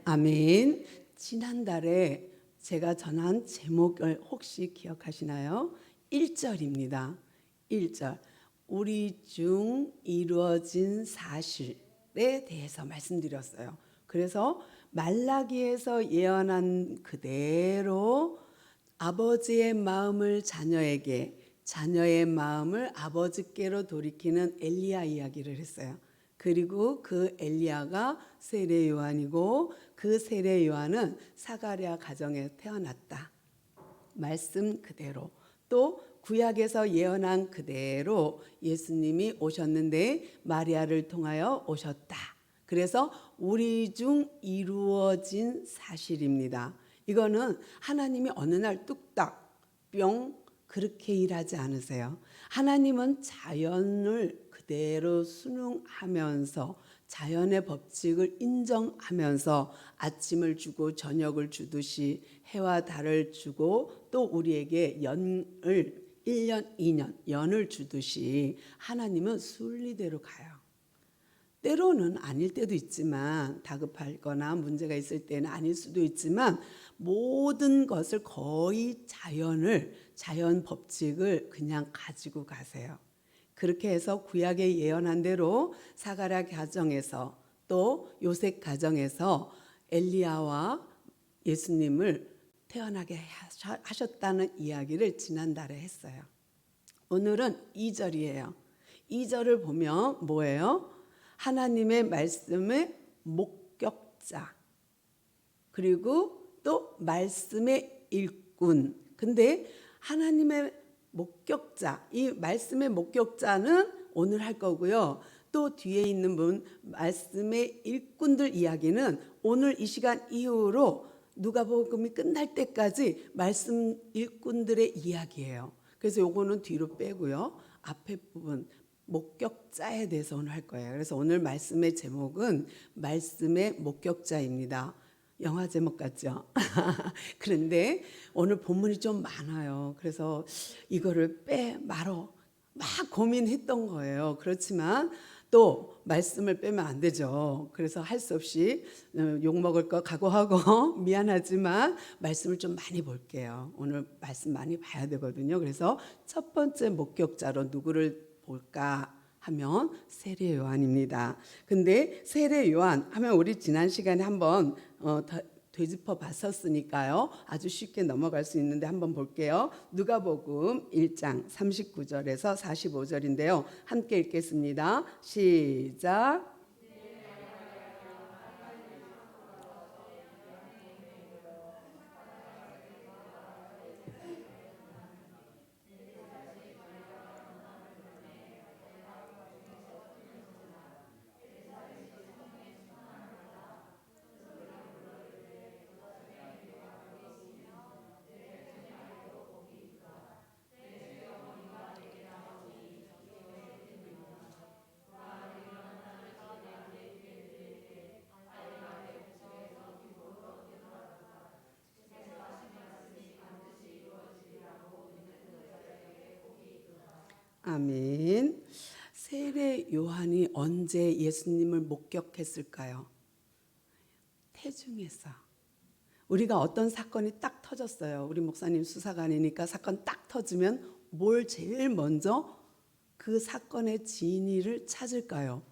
아멘. 지난달에 제가 전한 제목을 혹시 기억하시나요? 1절입니다. 1절. 우리 중 이루어진 사실에 대해서 말씀드렸어요. 그래서 말라기에서 예언한 그대로 아버지의 마음을 자녀에게, 자녀의 마음을 아버지께로 돌이키는 엘리야 이야기를 했어요. 그리고 그 엘리야가 세례 요한이고 그 세례 요한은 사가랴 가정에 태어났다. 말씀 그대로. 또 구약에서 예언한 그대로 예수님이 오셨는데 마리아를 통하여 오셨다. 그래서 우리 중 이루어진 사실입니다. 이거는 하나님이 어느 날 뚝딱 뿅 그렇게 일하지 않으세요. 하나님은 자연을 그대로 순응하면서 자연의 법칙을 인정하면서 아침을 주고 저녁을 주듯이 해와 달을 주고 또 우리에게 연을 1년, 2년 연을 주듯이 하나님은 순리대로 가요. 때로는 아닐 때도 있지만 다급하거나 문제가 있을 때는 아닐 수도 있지만 모든 것을 거의 자연 법칙을 그냥 가지고 가세요. 그렇게 해서 구약에 예언한 대로 사가랴 가정에서 또 요셉 가정에서 엘리야와 예수님을 태어나게 하셨다는 이야기를 지난달에 했어요. 오늘은 2절이에요. 2절을 보면 뭐예요? 하나님의 말씀의 목격자 그리고 또 말씀의 일꾼. 근데 하나님의 목격자, 이 말씀의 목격자는 오늘 할 거고요. 또 뒤에 있는 분 말씀의 일꾼들 이야기는 오늘 이 시간 이후로 누가복음이 끝날 때까지 말씀 일꾼들의 이야기예요. 그래서 요거는 뒤로 빼고요. 앞에 부분 목격자에 대해서 오늘 할 거예요. 그래서 오늘 말씀의 제목은 말씀의 목격자입니다. 영화 제목 같죠? 그런데 오늘 본문이 좀 많아요. 그래서 이거를 말어 막 고민했던 거예요. 그렇지만 또 말씀을 빼면 안 되죠. 그래서 할 수 없이 욕먹을 거 각오하고 미안하지만 말씀을 좀 많이 볼게요. 오늘 말씀 많이 봐야 되거든요. 그래서 첫 번째 목격자로 누구를 볼까 하면 세례 요한입니다. 근데 세례 요한 하면 우리 지난 시간에 한번 되짚어 봤었으니까요. 아주 쉽게 넘어갈 수 있는데 한번 볼게요. 누가복음 1장 39절에서 45절인데요. 함께 읽겠습니다. 시작. 아멘. 세례 요한이 언제 예수님을 목격했을까요? 태중에서. 우리가 어떤 사건이 딱 터졌어요. 우리 목사님 수사관이니까 사건 딱 터지면 뭘 제일 먼저 그 사건의 진위를 찾을까요?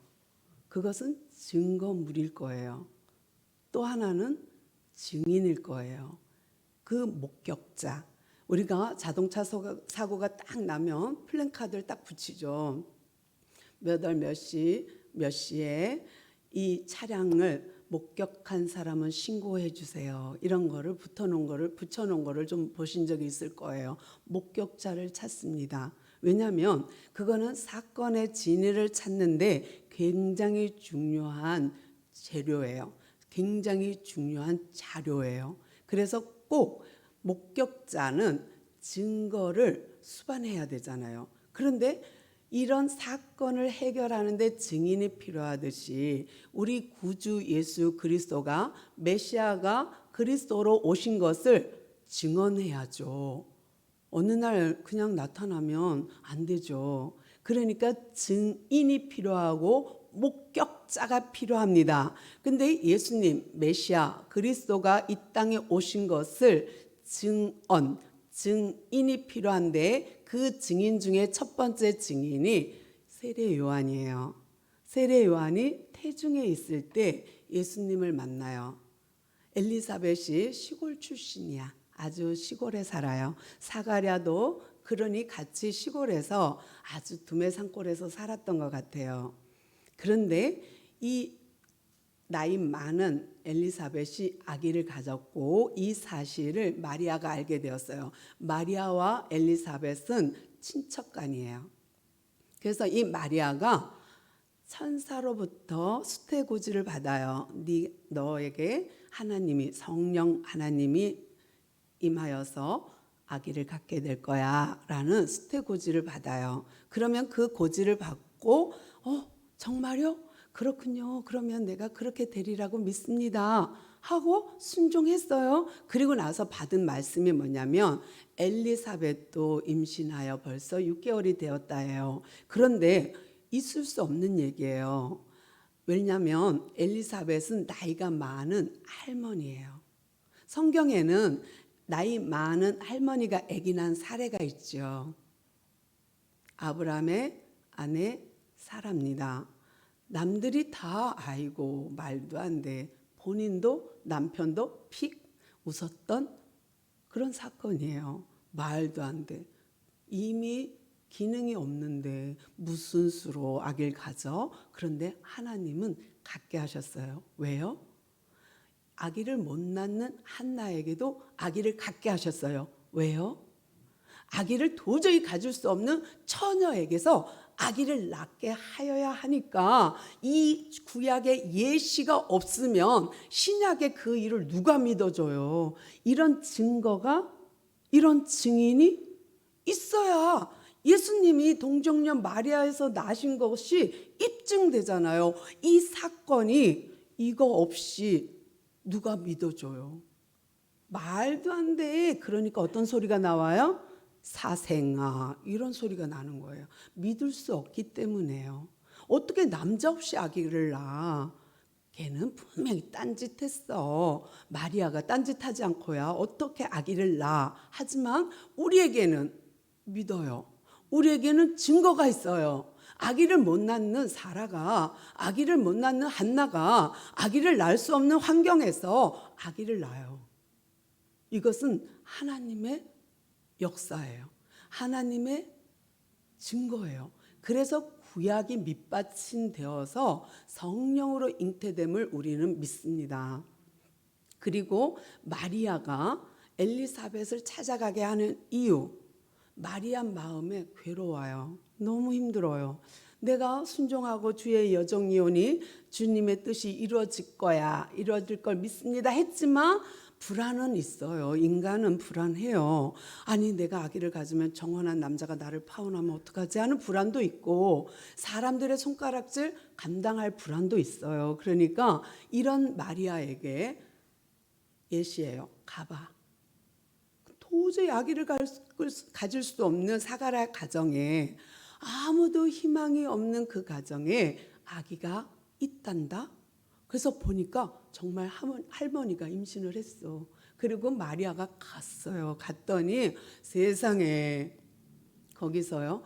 그것은 증거물일 거예요. 또 하나는 증인일 거예요. 그 목격자. 우리가 자동차 사고가 딱 나면 플랜카드를 딱 붙이죠. 몇 월 몇 시에 이 차량을 목격한 사람은 신고해 주세요. 이런 거를 붙여놓은 거를 좀 보신 적이 있을 거예요. 목격자를 찾습니다. 왜냐하면 그거는 사건의 진위를 찾는데 굉장히 중요한 재료예요. 굉장히 중요한 자료예요. 그래서 꼭 목격자는 증거를 수반해야 되잖아요. 그런데 이런 사건을 해결하는데 증인이 필요하듯이 우리 구주 예수 그리스도가 메시아가 그리스도로 오신 것을 증언해야죠. 어느 날 그냥 나타나면 안 되죠. 그러니까 증인이 필요하고 목격자가 필요합니다. 근데 예수님 메시아 그리스도가 이 땅에 오신 것을 증인이 필요한데 그 증인 중에 첫 번째 증인이 세례 요한이에요. 세례 요한이 태중에 있을 때 예수님을 만나요. 엘리사벳이 시골 출신이야. 아주 시골에 살아요. 사가랴도 그러니 같이 시골에서 아주 두메산골에서 살았던 것 같아요. 그런데 이 나이 많은 엘리사벳이 아기를 가졌고 이 사실을 마리아가 알게 되었어요. 마리아와 엘리사벳은 친척간이에요. 그래서 이 마리아가 천사로부터 수태고지를 받아요. 너에게 하나님이 성령 하나님이 임하여서 아기를 갖게 될 거야 라는 수태고지를 받아요. 그러면 그 고지를 받고 정말요? 그렇군요. 그러면 내가 그렇게 되리라고 믿습니다 하고 순종했어요. 그리고 나서 받은 말씀이 뭐냐면 엘리사벳도 임신하여 벌써 6개월이 되었다 해요. 그런데 있을 수 없는 얘기예요. 왜냐하면 엘리사벳은 나이가 많은 할머니예요. 성경에는 나이 많은 할머니가 아기 낳은 사례가 있죠. 아브라함의 아내 사라입니다. 남들이 다 아이고 말도 안 돼. 본인도 남편도 픽 웃었던 그런 사건이에요. 말도 안 돼. 이미 기능이 없는데 무슨 수로 아기를 가져? 그런데 하나님은 갖게 하셨어요. 왜요? 아기를 못 낳는 한나에게도 아기를 갖게 하셨어요. 왜요? 아기를 도저히 가질 수 없는 처녀에게서 아기를 낳게 하여야 하니까 이 구약의 예시가 없으면 신약의 그 일을 누가 믿어줘요? 이런 증거가, 이런 증인이 있어야 예수님이 동정녀 마리아에서 나신 것이 입증되잖아요. 이 사건이 이거 없이 누가 믿어줘요? 말도 안 돼. 그러니까 어떤 소리가 나와요? 사생아 이런 소리가 나는 거예요. 믿을 수 없기 때문에요. 어떻게 남자 없이 아기를 낳아? 걔는 분명히 딴짓했어. 마리아가 딴짓하지 않고야 어떻게 아기를 낳아? 하지만 우리에게는 믿어요. 우리에게는 증거가 있어요. 아기를 못 낳는 사라가, 아기를 못 낳는 한나가 아기를 낳을 수 없는 환경에서 아기를 낳아요. 이것은 하나님의 역사예요. 하나님의 증거예요. 그래서 구약이 밑받침되어서 성령으로 잉태됨을 우리는 믿습니다. 그리고 마리아가 엘리사벳을 찾아가게 하는 이유, 마리아 마음에 괴로워요. 너무 힘들어요. 내가 순종하고 주의 여종이오니 주님의 뜻이 이루어질 거야, 이루어질 걸 믿습니다 했지만 불안은 있어요. 인간은 불안해요. 아니 내가 아기를 가지면 정혼한 남자가 나를 파혼하면 어떡하지 하는 불안도 있고 사람들의 손가락질 감당할 불안도 있어요. 그러니까 이런 마리아에게 예시예요. 가봐. 도저히 아기를 가질 수 없는 사가랴 가정에 아무도 희망이 없는 그 가정에 아기가 있단다. 그래서 보니까 정말 할머니가 임신을 했어. 그리고 마리아가 갔어요. 갔더니 세상에 거기서요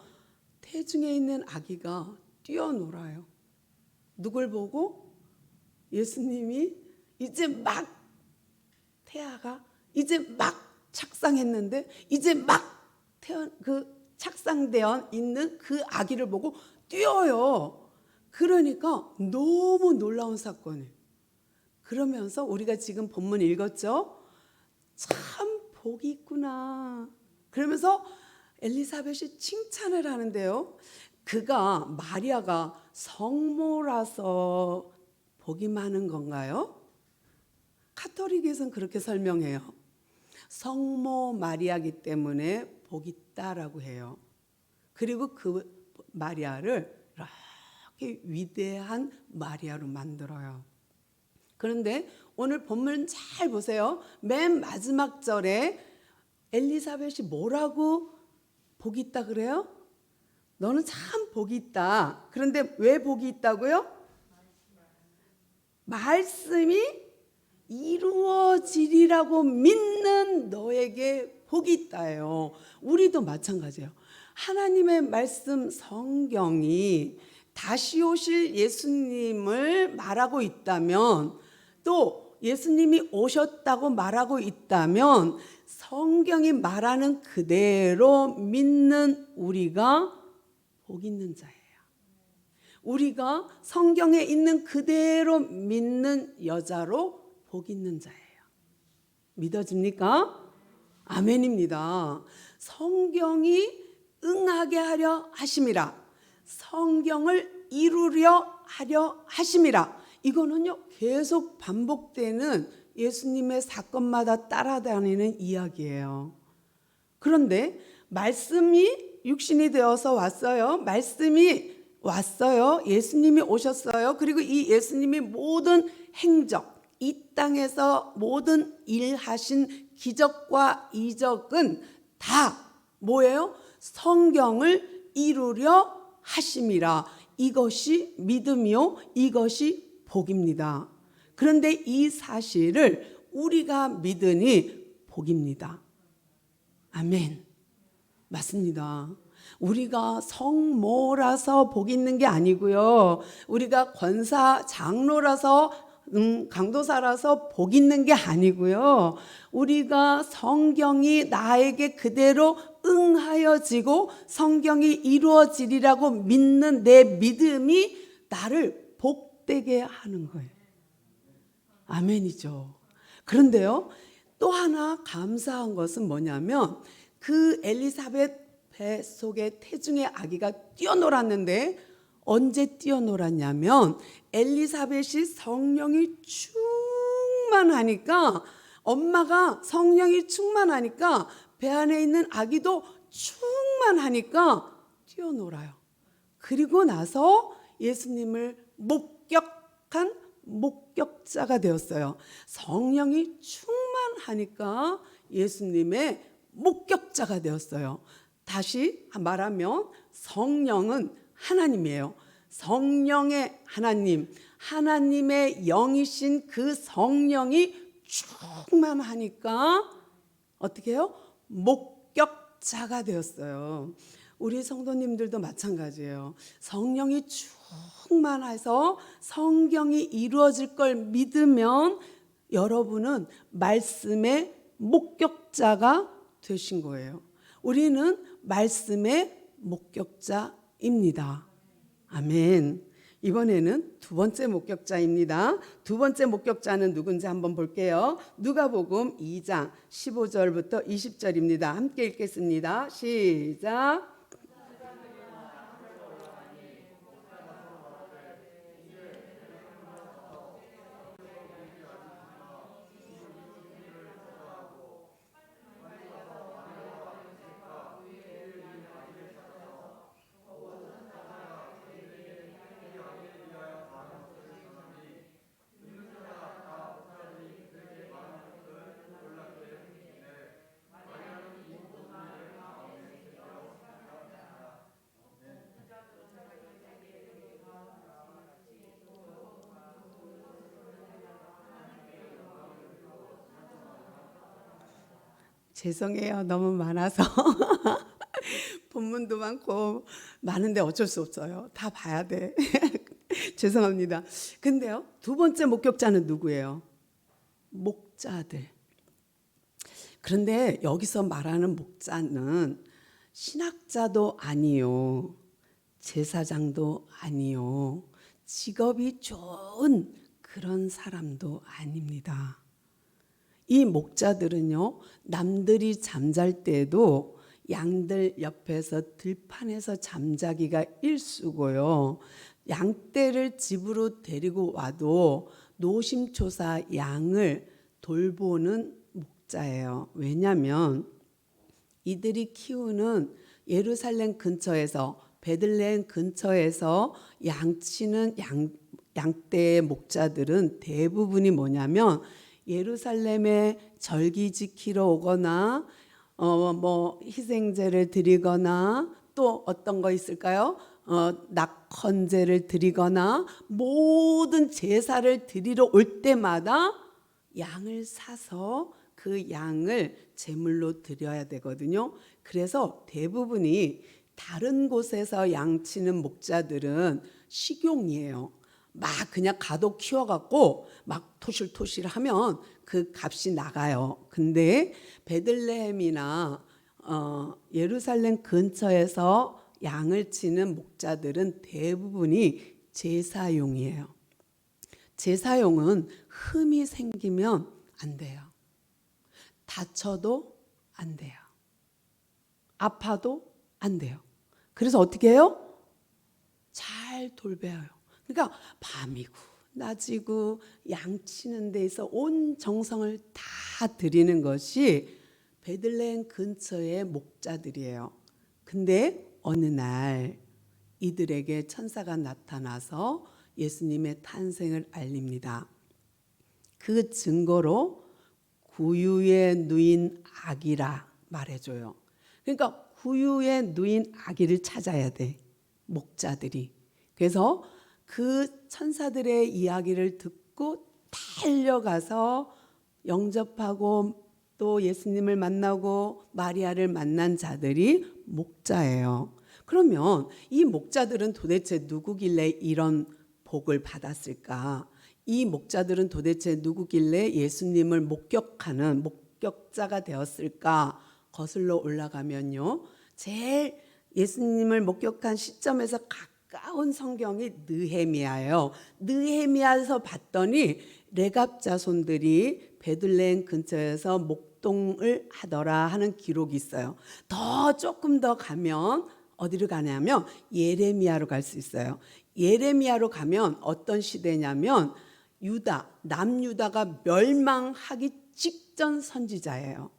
태중에 있는 아기가 뛰어놀아요. 누굴 보고? 예수님이 이제 막 태아가 이제 막 착상했는데 이제 막 착상되어 있는 그 아기를 보고 뛰어요. 그러니까 너무 놀라운 사건이에요. 그러면서 우리가 지금 본문 읽었죠? 참 복이 있구나. 그러면서 엘리사벳이 칭찬을 하는데요. 마리아가 성모라서 복이 많은 건가요? 카톨릭에서는 그렇게 설명해요. 성모 마리아기 때문에 복이 있다라고 해요. 그리고 그 마리아를 이렇게 위대한 마리아로 만들어요. 그런데 오늘 본문 잘 보세요. 맨 마지막 절에 엘리사벳이 뭐라고 복이 있다 그래요? 너는 참 복이 있다. 그런데 왜 복이 있다고요? 말씀이 이루어지리라고 믿는 너에게 복이 있다예요. 우리도 마찬가지예요. 하나님의 말씀 성경이 다시 오실 예수님을 말하고 있다면, 또 예수님이 오셨다고 말하고 있다면 성경이 말하는 그대로 믿는 우리가 복 있는 자예요. 우리가 성경에 있는 그대로 믿는 여자로 복 있는 자예요. 믿어집니까? 아멘입니다. 성경이 응하게 하려 하심이라, 성경을 이루려 하려 하심이라. 이거는요, 계속 반복되는 예수님의 사건마다 따라다니는 이야기예요. 그런데 말씀이 육신이 되어서 왔어요. 말씀이 왔어요. 예수님이 오셨어요. 그리고 이 예수님이 모든 행적, 이 땅에서 모든 일하신 기적과 이적은 다 뭐예요? 성경을 이루려 하심이라. 이것이 믿음이요, 이것이 복입니다. 그런데 이 사실을 우리가 믿으니 복입니다. 아멘. 맞습니다. 우리가 성모라서 복 있는 게 아니고요, 우리가 권사 장로라서 강도사라서 복 있는 게 아니고요, 우리가 성경이 나에게 그대로 응하여지고 성경이 이루어지리라고 믿는 내 믿음이 나를 복되게 하는 거예요. 아멘이죠. 그런데요, 또 하나 감사한 것은 뭐냐면, 그 엘리사벳 배 속에 태중의 아기가 뛰어놀았는데, 언제 뛰어놀았냐면 엘리사벳이 성령이 충만하니까, 엄마가 성령이 충만하니까 배 안에 있는 아기도 충만하니까 뛰어놀아요. 그리고 나서 예수님을 목격한 목격자가 되었어요. 성령이 충만하니까 예수님의 목격자가 되었어요. 다시 말하면 성령은 하나님이에요. 성령의 하나님, 하나님의 영이신 그 성령이 충만하니까 어떻게 해요? 목격자가 되었어요. 우리 성도님들도 마찬가지예요. 성령이 충만해서 성경이 이루어질 걸 믿으면 여러분은 말씀의 목격자가 되신 거예요. 우리는 말씀의 목격자입니다. 아멘. 이번에는 두 번째 목격자입니다. 두 번째 목격자는 누군지 한번 볼게요. 누가복음 2장 15절부터 20절입니다. 함께 읽겠습니다. 시작. 죄송해요. 너무 많아서 본문도 많고 많은데 어쩔 수 없어요. 다 봐야 돼. 죄송합니다. 근데요, 두 번째 목격자는 누구예요? 목자들. 그런데 여기서 말하는 목자는 신학자도 아니요, 제사장도 아니요, 직업이 좋은 그런 사람도 아닙니다. 이 목자들은요, 남들이 잠잘 때도 양들 옆에서 들판에서 잠자기가 일쑤고요, 양떼를 집으로 데리고 와도 노심초사 양을 돌보는 목자예요. 왜냐하면 이들이 키우는 예루살렘 근처에서, 베들레헴 근처에서 양치는 양떼의 목자들은 대부분이 뭐냐면 예루살렘에 절기 지키러 오거나 희생제를 드리거나, 또 어떤 거 있을까요? 낙헌제를 드리거나 모든 제사를 드리러 올 때마다 양을 사서 그 양을 제물로 드려야 되거든요. 그래서 대부분이 다른 곳에서 양치는 목자들은 식용이에요. 막 그냥 가도 키워갖고 막 토실토실하면 그 값이 나가요. 근데 베들레헴이나 예루살렘 근처에서 양을 치는 목자들은 대부분이 제사용이에요. 제사용은 흠이 생기면 안 돼요. 다쳐도 안 돼요. 아파도 안 돼요. 그래서 어떻게 해요? 잘 돌봐요. 그러니까 밤이고 낮이고 양치는 데서 온 정성을 다 드리는 것이 베들레헴 근처의 목자들이에요. 근데 어느 날 이들에게 천사가 나타나서 예수님의 탄생을 알립니다. 그 증거로 구유에 누인 아기라 말해줘요. 그러니까 구유에 누인 아기를 찾아야 돼, 목자들이. 그래서 그 천사들의 이야기를 듣고 달려가서 영접하고 또 예수님을 만나고 마리아를 만난 자들이 목자예요. 그러면 이 목자들은 도대체 누구길래 이런 복을 받았을까? 이 목자들은 도대체 누구길래 예수님을 목격하는 목격자가 되었을까? 거슬러 올라가면요, 제일 예수님을 목격한 시점에서 가까운 성경이 느헤미야예요. 느헤미야에서 봤더니 레갑 자손들이 베들레헴 근처에서 목동을 하더라 하는 기록이 있어요. 조금 더 가면 어디로 가냐면 예레미야로 갈 수 있어요. 예레미야로 가면 어떤 시대냐면 유다, 남유다가 멸망하기 직전 선지자예요.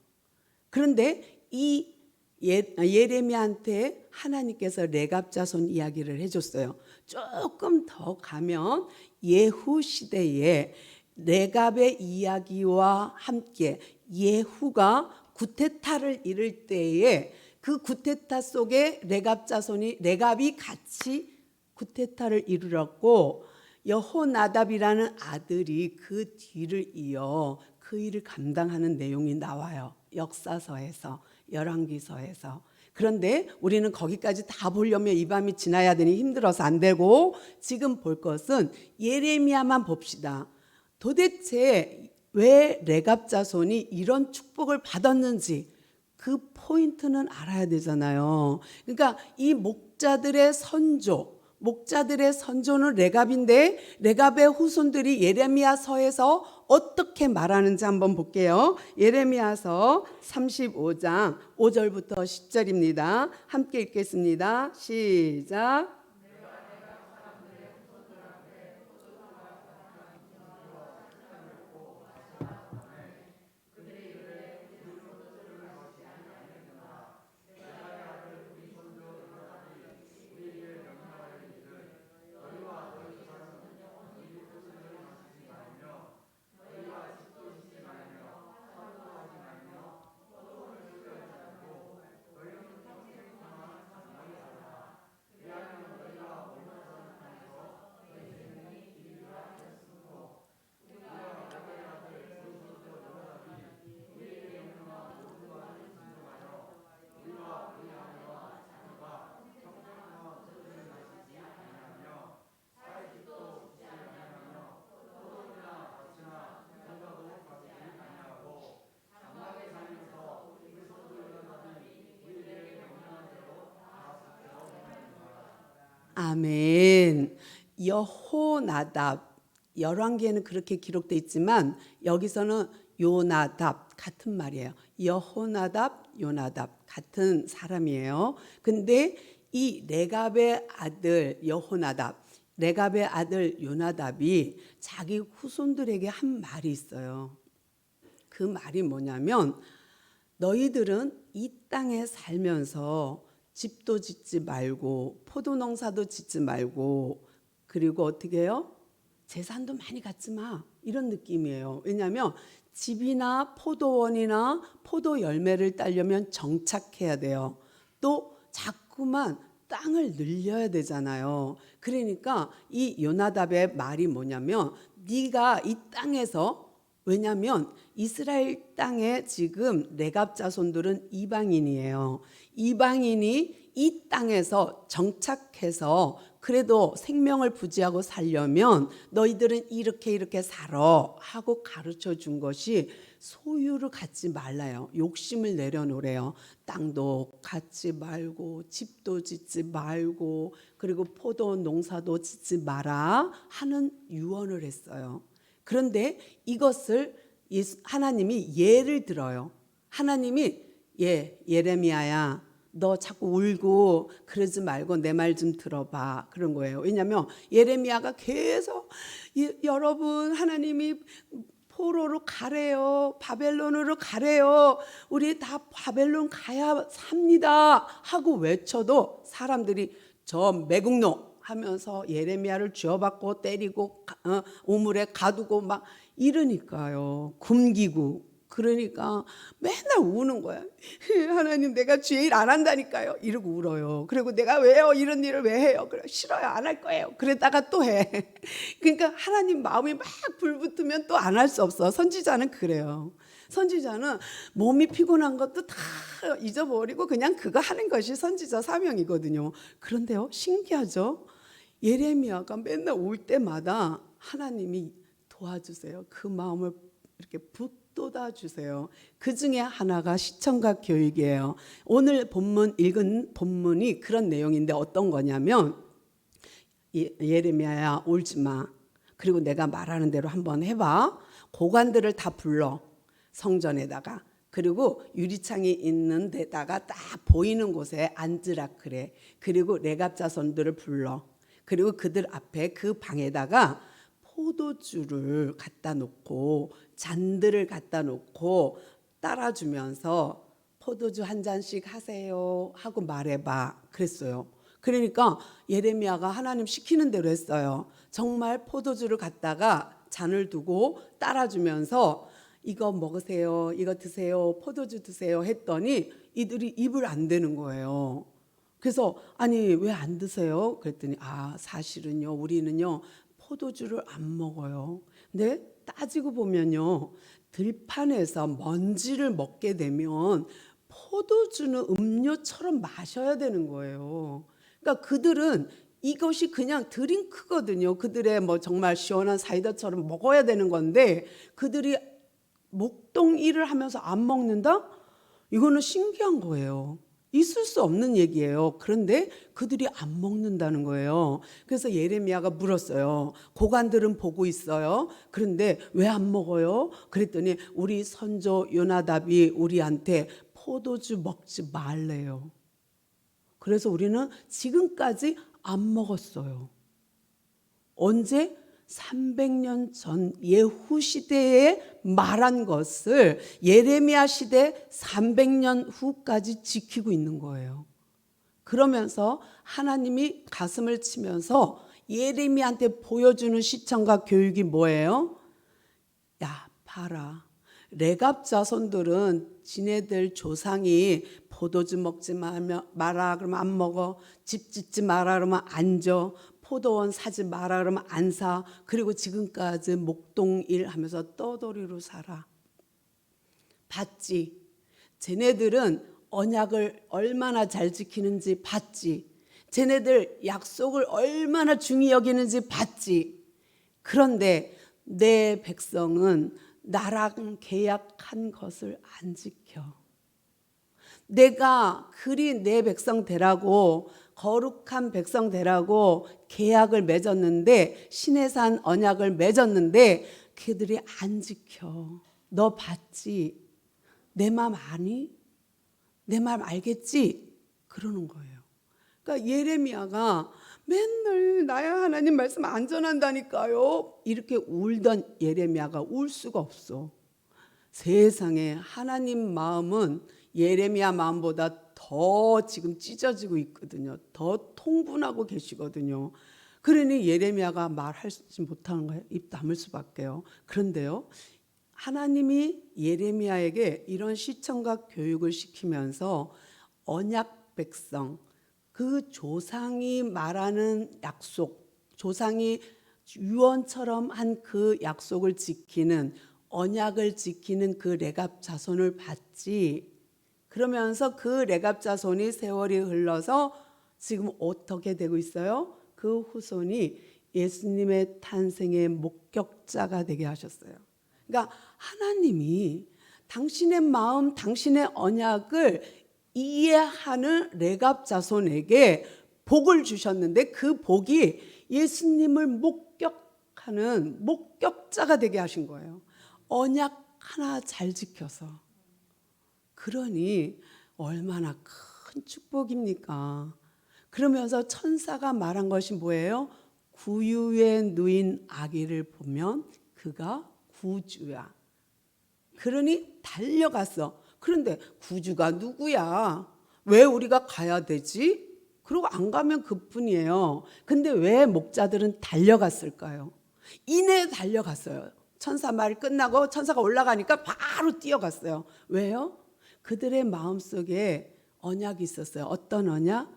그런데 이 예레미야한테 하나님께서 레갑 자손 이야기를 해줬어요. 조금 더 가면 예후 시대에 레갑의 이야기와 함께 예후가 구테타를 이룰 때에 그 구테타 속에 레갑 자손이 레갑이 같이 구테타를 이루었고 여호나답이라는 아들이 그 뒤를 이어 그 일을 감당하는 내용이 나와요. 역사서에서, 열왕기서에서. 그런데 우리는 거기까지 다 보려면 이 밤이 지나야 되니 힘들어서 안 되고 지금 볼 것은 예레미야만 봅시다. 도대체 왜 레갑 자손이 이런 축복을 받았는지 그 포인트는 알아야 되잖아요. 그러니까 이 목자들의 선조는 레갑인데 레갑의 후손들이 예레미야서에서 어떻게 말하는지 한번 볼게요. 예레미야서 35장 5절부터 10절입니다. 함께 읽겠습니다. 시작. 아멘. 여호나답, 열왕기에는 그렇게 기록돼 있지만 여기서는 요나답 같은 말이에요. 여호나답, 요나답 같은 사람이에요. 근데 이 레갑의 아들 여호나답, 레갑의 아들 요나답이 자기 후손들에게 한 말이 있어요. 그 말이 뭐냐면 너희들은 이 땅에 살면서 집도 짓지 말고 포도농사도 짓지 말고 그리고 어떻게 해요? 재산도 많이 갖지 마. 이런 느낌이에요. 왜냐하면 집이나 포도원이나 포도 열매를 따려면 정착해야 돼요. 또 자꾸만 땅을 늘려야 되잖아요. 그러니까 이 요나답의 말이 뭐냐면 네가 이 땅에서, 왜냐하면 이스라엘 땅에 지금 레갑 자손들은 이방인이에요. 이방인이 이 땅에서 정착해서 그래도 생명을 부지하고 살려면 너희들은 이렇게 살아 하고 가르쳐 준 것이 소유를 갖지 말라요. 욕심을 내려놓으래요. 땅도 갖지 말고 집도 짓지 말고 그리고 포도 농사도 짓지 마라 하는 유언을 했어요. 그런데 이것을 하나님이 예를 들어요. 하나님이 예레미야야 너 자꾸 울고 그러지 말고 내 말 좀 들어봐 그런 거예요. 왜냐하면 예레미야가 계속 여러분 하나님이 포로로 가래요. 바벨론으로 가래요. 우리 다 바벨론 가야 삽니다 하고 외쳐도 사람들이 저 매국노 하면서 예레미야를 쥐어받고 때리고 우물에 가두고 막 이러니까요. 굶기고. 그러니까 맨날 우는 거야. 하나님 내가 주의 일 안 한다니까요. 이러고 울어요. 그리고 내가 왜요? 이런 일을 왜 해요? 그래 싫어요. 안 할 거예요. 그러다가 또 해. 그러니까 하나님 마음이 막 불붙으면 또 안 할 수 없어. 선지자는 그래요. 선지자는 몸이 피곤한 것도 다 잊어버리고 그냥 그거 하는 것이 선지자 사명이거든요. 그런데요, 신기하죠? 예레미야가 맨날 올 때마다 하나님이 도와주세요. 그 마음을 이렇게 북돋아 주세요. 그 중에 하나가 시청각 교육이에요. 오늘 본문 읽은 본문이 그런 내용인데 어떤 거냐면 예레미야야 울지 마. 그리고 내가 말하는 대로 한번 해봐. 고관들을 다 불러. 성전에다가. 그리고 유리창이 있는 데다가 딱 보이는 곳에 앉으라 그래. 그리고 레갑 자손들을 불러. 그리고 그들 앞에 그 방에다가 포도주를 갖다 놓고 잔들을 갖다 놓고 따라주면서 포도주 한 잔씩 하세요 하고 말해봐 그랬어요. 그러니까 예레미야가 하나님 시키는 대로 했어요. 정말 포도주를 갖다가 잔을 두고 따라주면서 이거 먹으세요, 이거 드세요, 포도주 드세요 했더니 이들이 입을 안 대는 거예요. 그래서 아니 왜 안 드세요? 그랬더니 사실은요 우리는요 포도주를 안 먹어요. 근데 따지고 보면요 들판에서 먼지를 먹게 되면 포도주는 음료처럼 마셔야 되는 거예요. 그러니까 그들은 이것이 그냥 드링크거든요. 그들의 뭐 정말 시원한 사이다처럼 먹어야 되는 건데 그들이 목동 일을 하면서 안 먹는다? 이거는 신기한 거예요. 있을 수 없는 얘기예요. 그런데 그들이 안 먹는다는 거예요. 그래서 예레미야가 물었어요. 고관들은 보고 있어요. 그런데 왜 안 먹어요? 그랬더니 우리 선조 요나답이 우리한테 포도주 먹지 말래요. 그래서 우리는 지금까지 안 먹었어요. 언제? 300년 전 예후 시대에 말한 것을 예레미야 시대 300년 후까지 지키고 있는 거예요. 그러면서 하나님이 가슴을 치면서 예레미야한테 보여주는 시청과 교육이 뭐예요? 야, 봐라. 레갑 자손들은 지네들 조상이 포도주 먹지 마라 그러면 안 먹어. 집 짓지 마라 그러면 안 줘. 포도원 사지 마라 그러면 안 사. 그리고 지금까지 목동일 하면서 떠돌이로 살아. 봤지. 쟤네들은 언약을 얼마나 잘 지키는지 봤지. 쟤네들 약속을 얼마나 중히 여기는지 봤지. 그런데 내 백성은 나랑 계약한 것을 안 지켜. 내가 그리 내 백성 되라고 거룩한 백성 되라고 계약을 맺었는데 시내산 언약을 맺었는데 그들이 안 지켜. 너 봤지? 내 마음 아니? 내 마음 알겠지? 그러는 거예요. 그러니까 예레미야가 맨날 나야 하나님 말씀 안 전한다니까요. 이렇게 울던 예레미야가 울 수가 없어. 세상에 하나님 마음은 예레미야 마음보다 더 지금 찢어지고 있거든요. 더 통분하고 계시거든요. 그러니 예레미야가 말하지 못하는 거예요. 입 다물 수밖에요. 그런데요. 하나님이 예레미야에게 이런 시청각 교육을 시키면서 언약 백성, 그 조상이 말하는 약속, 조상이 유언처럼 한 그 약속을 지키는, 언약을 지키는 그 레갑 자손을 봤지. 그러면서 그 레갑 자손이 세월이 흘러서 지금 어떻게 되고 있어요? 그 후손이 예수님의 탄생의 목격자가 되게 하셨어요. 그러니까 하나님이 당신의 마음, 당신의 언약을 이해하는 레갑 자손에게 복을 주셨는데, 그 복이 예수님을 목격하는 목격자가 되게 하신 거예요. 언약 하나 잘 지켜서. 그러니 얼마나 큰 축복입니까? 그러면서 천사가 말한 것이 뭐예요? 구유에 누인 아기를 보면 그가 구주야. 그러니 달려갔어. 그런데 구주가 누구야? 왜 우리가 가야 되지? 그리고 안 가면 그뿐이에요. 근데 왜 목자들은 달려갔을까요? 이내 달려갔어요. 천사 말 끝나고 천사가 올라가니까 바로 뛰어갔어요. 왜요? 그들의 마음속에 언약이 있었어요. 어떤 언약?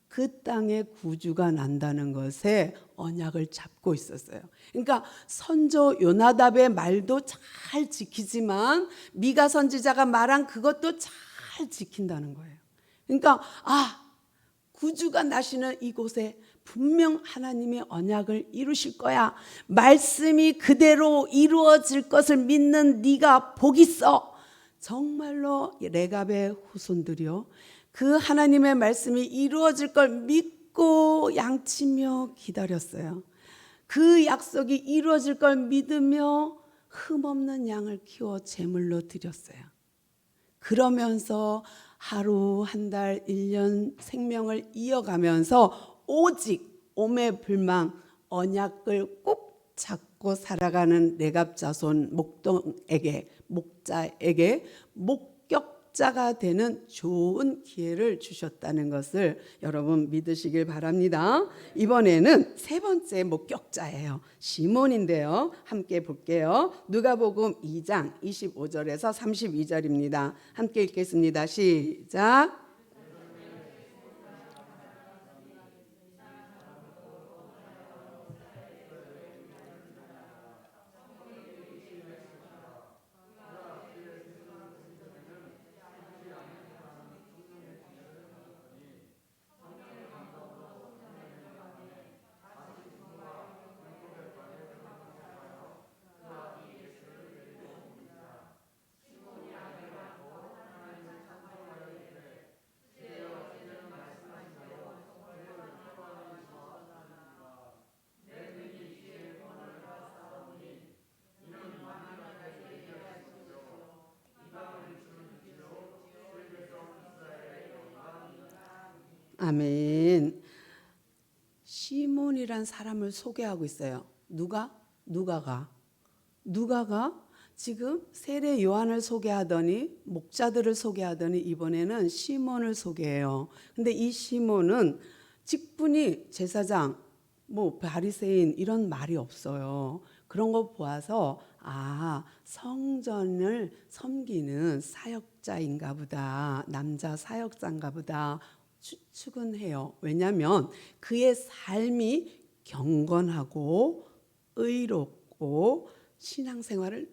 그 땅에 구주가 난다는 것에 언약을 잡고 있었어요. 그러니까 선조 요나답의 말도 잘 지키지만 미가 선지자가 말한 그것도 잘 지킨다는 거예요. 그러니까 구주가 나시는 이곳에 분명 하나님의 언약을 이루실 거야. 말씀이 그대로 이루어질 것을 믿는 네가 복 있어. 정말로 레갑의 후손들이요, 그 하나님의 말씀이 이루어질 걸 믿고 양치며 기다렸어요. 그 약속이 이루어질 걸 믿으며 흠없는 양을 키워 제물로 드렸어요. 그러면서 하루, 한 달, 1년 생명을 이어가면서 오직 오매불망 언약을 꼭 잡고 살아가는 레갑 자손 목자에게 목격자가 되는 좋은 기회를 주셨다는 것을 여러분 믿으시길 바랍니다. 이번에는 세 번째 목격자예요. 시몬인데요. 함께 볼게요. 누가복음 2장 25절에서 32절입니다. 함께 읽겠습니다. 시작. 아멘. 시몬이란 사람을 소개하고 있어요. 누가가 지금 세례 요한을 소개하더니, 목자들을 소개하더니 이번에는 시몬을 소개해요. 근데 이 시몬은 직분이 제사장, 바리새인 이런 말이 없어요. 그런 거 보아서 성전을 섬기는 사역자인가 보다, 남자 사역자인가 보다 추측은 해요. 왜냐하면 그의 삶이 경건하고 의롭고 신앙생활을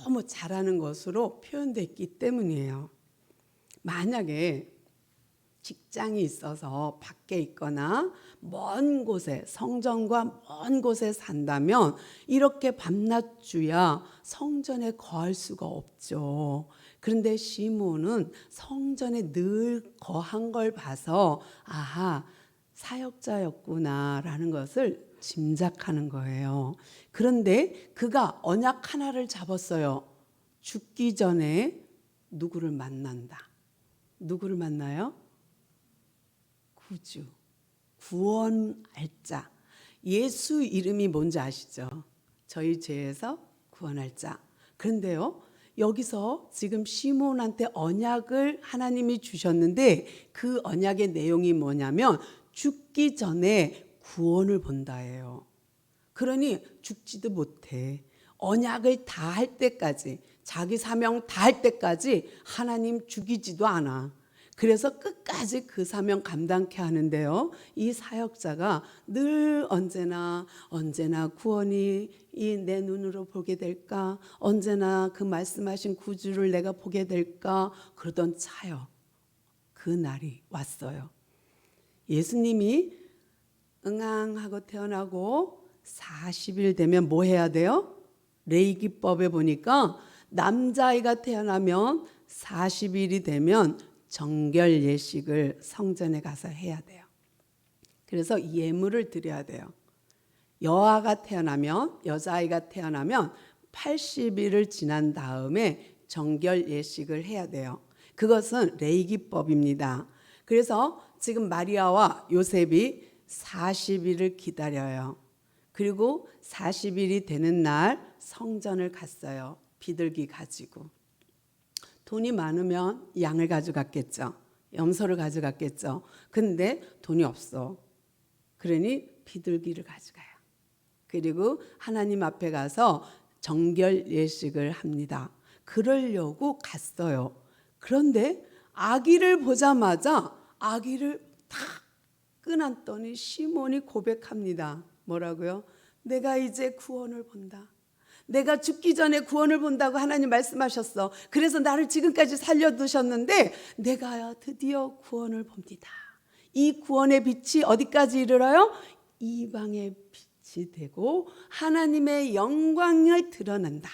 너무 잘하는 것으로 표현됐기 때문이에요. 만약에 직장이 있어서 밖에 있거나 먼 곳에, 성전과 먼 곳에 산다면 이렇게 밤낮주야 성전에 거할 수가 없죠. 그런데 시몬은 성전에 늘 거한 걸 봐서 사역자였구나라는 것을 짐작하는 거예요. 그런데 그가 언약 하나를 잡았어요. 죽기 전에 누구를 만난다. 누구를 만나요? 구주, 구원할 자. 예수 이름이 뭔지 아시죠? 저희 죄에서 구원할 자. 그런데요, 여기서 지금 시몬한테 언약을 하나님이 주셨는데 그 언약의 내용이 뭐냐면 죽기 전에 구원을 본다예요. 그러니 죽지도 못해. 언약을 다 할 때까지, 자기 사명 다 할 때까지 하나님 죽이지도 않아. 그래서 끝까지 그 사명 감당케 하는데요. 이 사역자가 늘 언제나 구원이 내 눈으로 보게 될까? 언제나 그 말씀하신 구주를 내가 보게 될까? 그러던 차요. 그 날이 왔어요. 예수님이 응앙하고 태어나고 40일 되면 뭐 해야 돼요? 레위기법에 보니까 남자아이가 태어나면 40일이 되면 정결 예식을 성전에 가서 해야 돼요. 그래서 예물을 드려야 돼요. 여아가 태어나면, 여자아이가 태어나면 80일을 지난 다음에 정결 예식을 해야 돼요. 그것은 레위기법입니다. 그래서 지금 마리아와 요셉이 40일을 기다려요. 그리고 40일이 되는 날 성전을 갔어요. 비둘기 가지고. 돈이 많으면 양을 가져갔겠죠. 염소를 가져갔겠죠. 근데 돈이 없어. 그러니 비둘기를 가져가요. 그리고 하나님 앞에 가서 정결 예식을 합니다. 그러려고 갔어요. 그런데 아기를 보자마자 아기를 탁 끄놨더니 시몬이 고백합니다. 뭐라고요? 내가 이제 구원을 본다. 내가 죽기 전에 구원을 본다고 하나님 말씀하셨어. 그래서 나를 지금까지 살려두셨는데 내가 드디어 구원을 봅니다. 이 구원의 빛이 어디까지 이르러요? 이방의 빛이 되고 하나님의 영광을 드러낸다.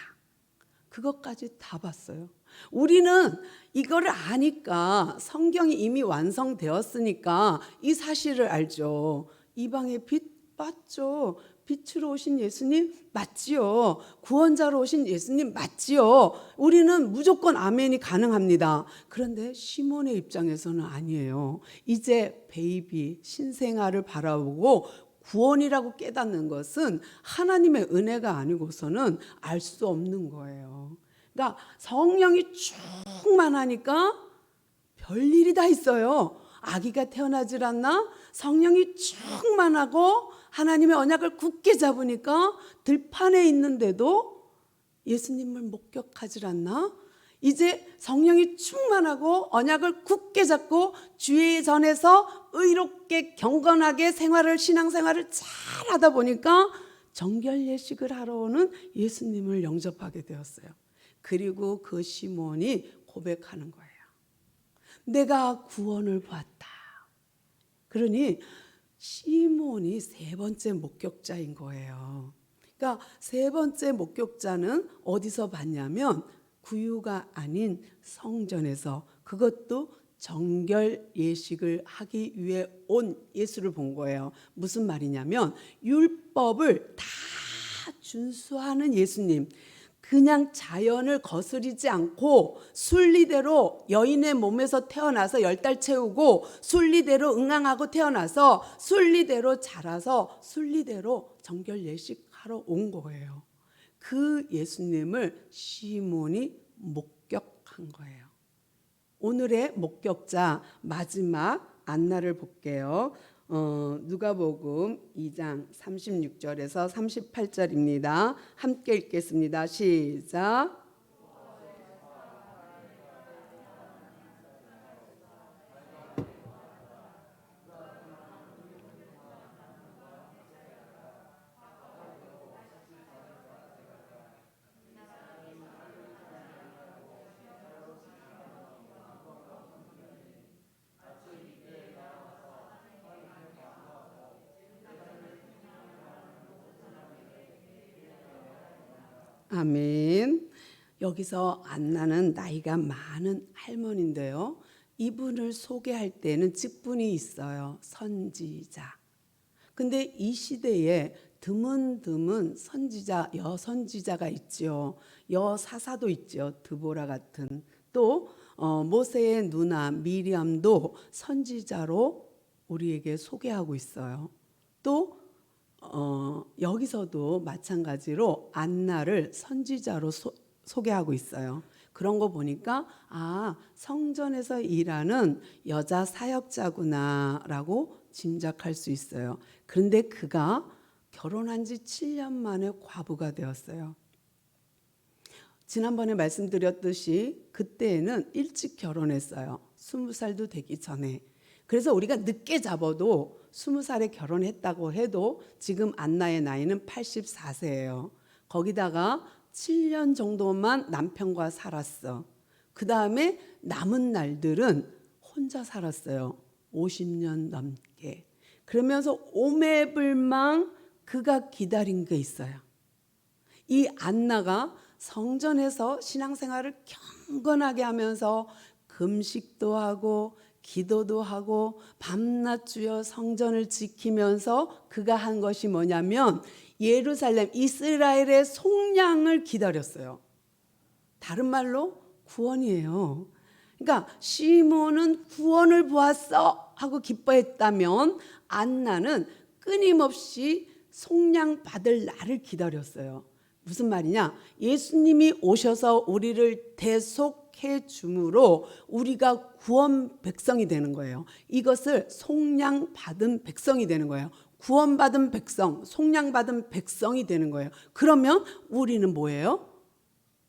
그것까지 다 봤어요. 우리는 이거를 아니까, 성경이 이미 완성되었으니까 이 사실을 알죠. 이방의 빛 맞죠. 빛으로 오신 예수님 맞지요. 구원자로 오신 예수님 맞지요. 우리는 무조건 아멘이 가능합니다. 그런데 시몬의 입장에서는 아니에요. 이제 베이비 신생아를 바라보고 구원이라고 깨닫는 것은 하나님의 은혜가 아니고서는 알 수 없는 거예요. 그러니까 성령이 충만하니까 별일이 다 있어요. 아기가 태어나질 않나? 성령이 충만하고 하나님의 언약을 굳게 잡으니까 들판에 있는데도 예수님을 목격하질 않나? 이제 성령이 충만하고 언약을 굳게 잡고 주의 전에서 의롭게 경건하게 신앙생활을 잘 하다 보니까 정결 예식을 하러 오는 예수님을 영접하게 되었어요. 그리고 그 시몬이 고백하는 거예요. 내가 구원을 보았다. 그러니 시몬이 세 번째 목격자인 거예요. 그러니까 세 번째 목격자는 어디서 봤냐면 구유가 아닌 성전에서, 그것도 정결 예식을 하기 위해 온 예수를 본 거예요. 무슨 말이냐면 율법을 다 준수하는 예수님, 그냥 자연을 거스리지 않고 순리대로 여인의 몸에서 태어나서 10달 채우고 순리대로 응앙하고 태어나서 순리대로 자라서 순리대로 정결 예식하러 온 거예요. 그 예수님을 시몬이 목격한 거예요. 오늘의 목격자 마지막 안나를 볼게요. 누가복음 2장 36절에서 38절입니다. 함께 읽겠습니다. 시작. 아멘. 여기서 안나는 나이가 많은 할머니인데요. 이분을 소개할 때는 직분이 있어요. 선지자. 근데 이 시대에 드문드문 선지자, 여선지자가 있죠. 여사사도 있죠. 드보라 같은. 또 모세의 누나 미리암도 선지자로 우리에게 소개하고 있어요. 또 여기서도 마찬가지로 안나를 선지자로 소개하고 있어요. 그런 거 보니까 성전에서 일하는 여자 사역자구나라고 짐작할 수 있어요. 그런데 그가 결혼한 지 7년 만에 과부가 되었어요. 지난번에 말씀드렸듯이 그때에는 일찍 결혼했어요. 20살도 되기 전에. 그래서 우리가 늦게 잡아도 20살에 결혼했다고 해도 지금 안나의 나이는 84세예요. 거기다가 7년 정도만 남편과 살았어. 그 다음에 남은 날들은 혼자 살았어요. 50년 넘게. 그러면서 오매불망 그가 기다린 게 있어요. 이 안나가 성전에서 신앙생활을 경건하게 하면서 금식도 하고 기도도 하고 밤낮 주여 성전을 지키면서 그가 한 것이 뭐냐면 예루살렘 이스라엘의 속량을 기다렸어요. 다른 말로 구원이에요. 그러니까 시몬은 구원을 보았어 하고 기뻐했다면 안나는 끊임없이 속량 받을 날을 기다렸어요. 무슨 말이냐? 예수님이 오셔서 우리를 대속해 줌으로 우리가 구원 백성이 되는 거예요. 이것을 속량 받은 백성이 되는 거예요. 구원받은 백성, 속량 받은 백성이 되는 거예요. 그러면 우리는 뭐예요?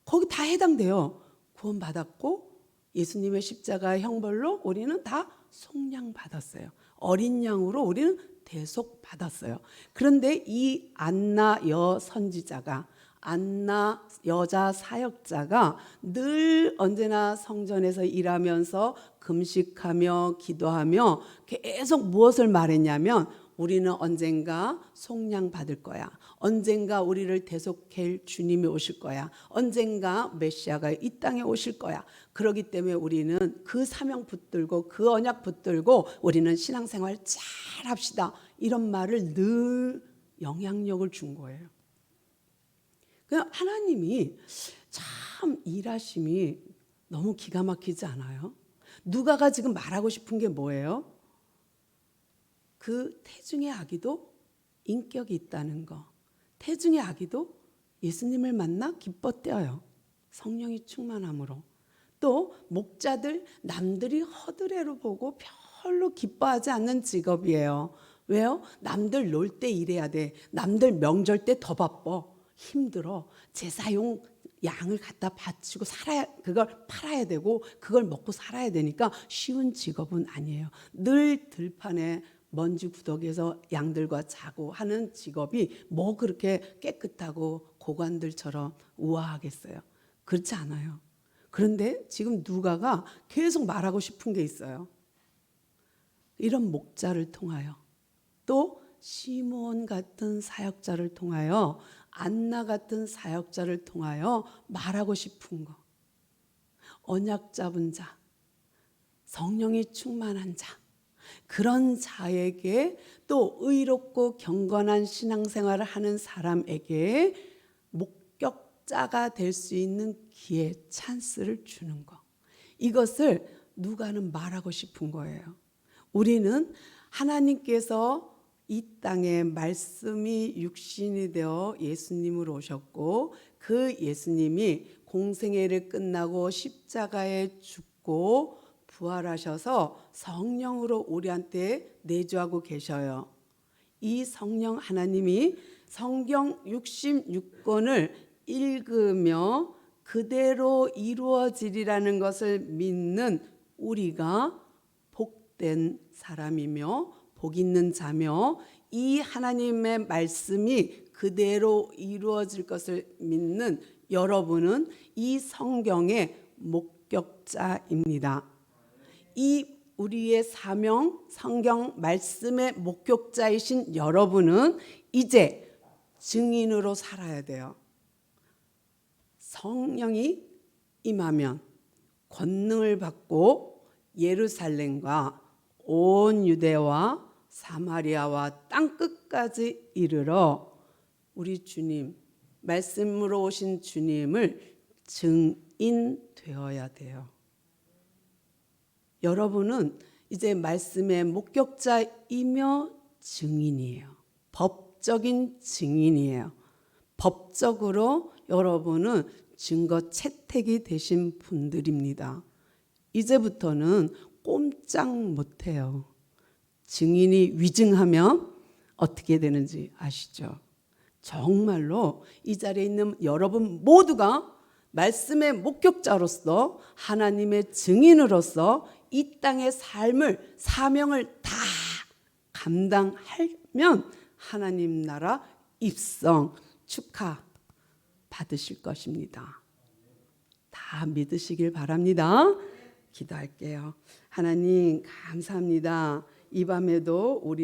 거기 다 해당돼요. 구원받았고 예수님의 십자가 형벌로 우리는 다 속량 받았어요. 어린 양으로 우리는 대속 받았어요. 그런데 이 안나 여선지자가, 안나 여자 사역자가 늘 언제나 성전에서 일하면서 금식하며 기도하며 계속 무엇을 말했냐면 우리는 언젠가 속량 받을 거야. 언젠가 우리를 대속할 주님이 오실 거야. 언젠가 메시아가 이 땅에 오실 거야. 그렇기 때문에 우리는 그 사명 붙들고 그 언약 붙들고 우리는 신앙생활 잘 합시다. 이런 말을 늘 영향력을 준 거예요. 하나님이 참 일하심이 너무 기가 막히지 않아요? 누가가 지금 말하고 싶은 게 뭐예요? 그 태중의 아기도 인격이 있다는 거. 태중의 아기도 예수님을 만나 기뻤대요. 성령이 충만함으로. 또 목자들 남들이 허드레로 보고 별로 기뻐하지 않는 직업이에요. 왜요? 남들 놀 때 일해야 돼. 남들 명절 때 더 바빠. 힘들어. 제사용 양을 갖다 바치고 그걸 팔아야 되고 그걸 먹고 살아야 되니까 쉬운 직업은 아니에요. 늘 들판에 먼지 구덕에서 양들과 자고 하는 직업이 뭐 그렇게 깨끗하고 고관들처럼 우아하겠어요? 그렇지 않아요. 그런데 지금 누가가 계속 말하고 싶은 게 있어요. 이런 목자를 통하여 또 시몬 같은 사역자를 통하여 안나 같은 사역자를 통하여 말하고 싶은 거. 언약 잡은 자, 성령이 충만한 자, 그런 자에게 또 의롭고 경건한 신앙생활을 하는 사람에게 목격자가 될 수 있는 기회, 찬스를 주는 거. 이것을 누가는 말하고 싶은 거예요. 우리는 하나님께서 이 땅에 말씀이 육신이 되어 예수님으로 오셨고 그 예수님이 공생애를 끝나고 십자가에 죽고 부활하셔서 성령으로 우리한테 내주하고 계셔요. 이 성령 하나님이 성경 66권을 읽으며 그대로 이루어지리라는 것을 믿는 우리가 복된 사람이며 복 있는 자며 이 하나님의 말씀이 그대로 이루어질 것을 믿는 여러분은 이 성경의 목격자입니다. 이 우리의 사명, 성경 말씀의 목격자이신 여러분은 이제 증인으로 살아야 돼요. 성령이 임하면 권능을 받고 예루살렘과 온 유대와 사마리아와 땅끝까지 이르러 우리 주님, 말씀으로 오신 주님을 증인되어야 돼요. 여러분은 이제 말씀의 목격자이며 증인이에요. 법적인 증인이에요. 법적으로 여러분은 증거 채택이 되신 분들입니다. 이제부터는 꼼짝 못해요. 증인이 위증하면 어떻게 되는지 아시죠? 정말로 이 자리에 있는 여러분 모두가 말씀의 목격자로서 하나님의 증인으로서 이 땅의 삶을 사명을 다 감당하면 하나님 나라 입성 축하 받으실 것입니다. 다 믿으시길 바랍니다. 기도할게요. 하나님 감사합니다. 이 밤에도 우리